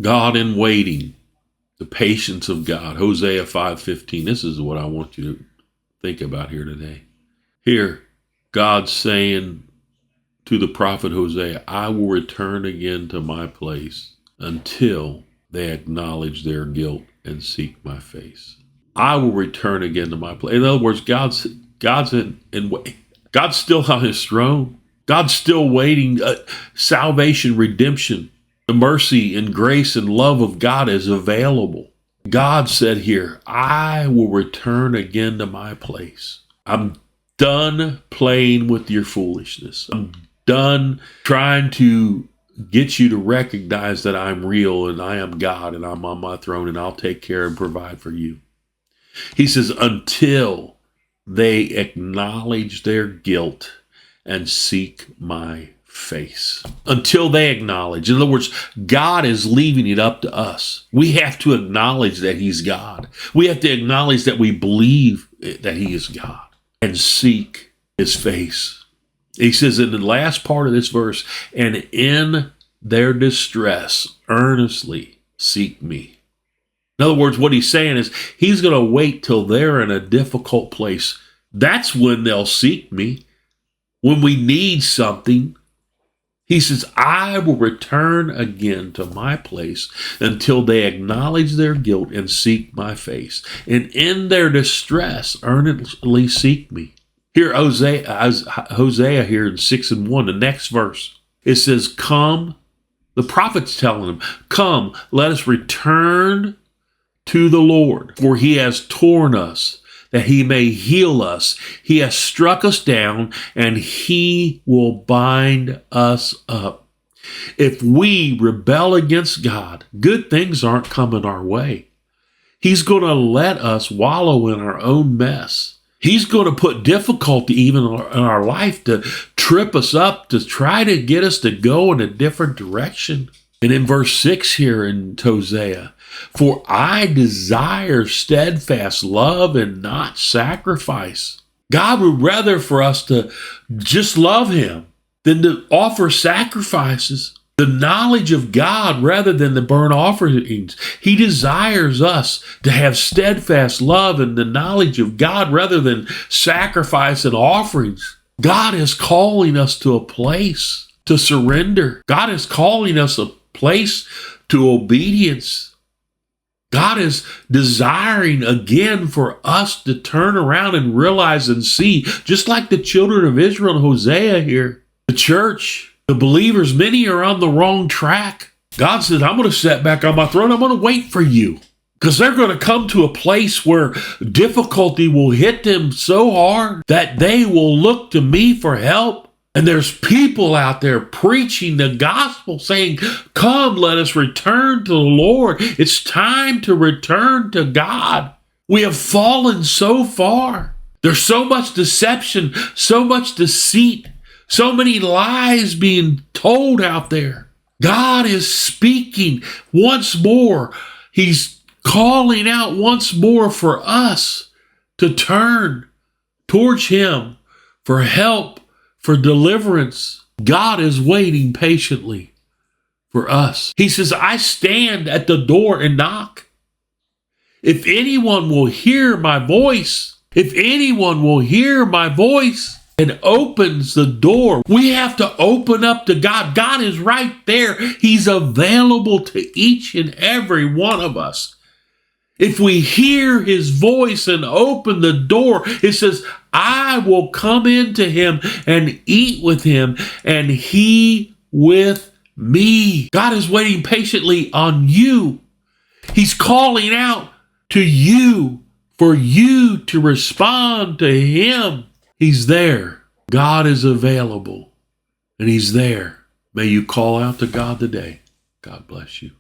God in waiting, the patience of God. Hosea 5:15. This is what I want you to think about here today. Here, God's saying to the prophet Hosea, I will return again to my place until they acknowledge their guilt and seek my face. I will return again to my place. In other words, God's God's still on his throne. God's still waiting. Salvation, redemption, the mercy and grace and love of God is available. God said here, I will return again to my place. I'm done playing with your foolishness. I'm done trying to get you to recognize that I'm real and I am God and I'm on my throne and I'll take care and provide for you. He says, until they acknowledge their guilt and seek my face. Until they acknowledge. In other words, God is leaving it up to us. We have to acknowledge that he's God. We have to acknowledge that we believe that he is God and seek his face. He says in the last part of this verse, and in their distress, earnestly seek me. In other words, what he's saying is he's going to wait till they're in a difficult place. That's when they'll seek me. When we need something, he says, I will return again to my place until they acknowledge their guilt and seek my face. And in their distress, earnestly seek me. Here, Hosea here in 6:1, the next verse, it says, come, the prophet's telling them, come, let us return to the Lord, for he has torn us, that he may heal us. He has struck us down, and he will bind us up. If we rebel against God, good things aren't coming our way. He's going to let us wallow in our own mess. He's going to put difficulty even in our life to trip us up, to try to get us to go in a different direction. And in verse 6 here in Hosea, for I desire steadfast love and not sacrifice. God would rather for us to just love him than to offer sacrifices. The knowledge of God rather than the burnt offerings. He desires us to have steadfast love and the knowledge of God rather than sacrifice and offerings. God is calling us to a place to surrender. God is calling us a place to obedience. God is desiring again for us to turn around and realize and see, just like the children of Israel in Hosea here, the church, the believers, many are on the wrong track. God says, I'm going to sit back on my throne. I'm going to wait for you. Because they're going to come to a place where difficulty will hit them so hard that they will look to me for help. And there's people out there preaching the gospel saying, come, let us return to the Lord. It's time to return to God. We have fallen so far. There's so much deception, so much deceit, so many lies being told out there. God is speaking once more. He's calling out once more for us to turn towards him for help, for deliverance. God is waiting patiently for us. He says, I stand at the door and knock. If anyone will hear my voice, and opens the door. We have to open up to God. God is right there. He's available to each and every one of us. If we hear his voice and open the door, it says, I will come into him and eat with him, and he with me. God is waiting patiently on you. He's calling out to you for you to respond to him. He's there. God is available, and he's there. May you call out to God today. God bless you.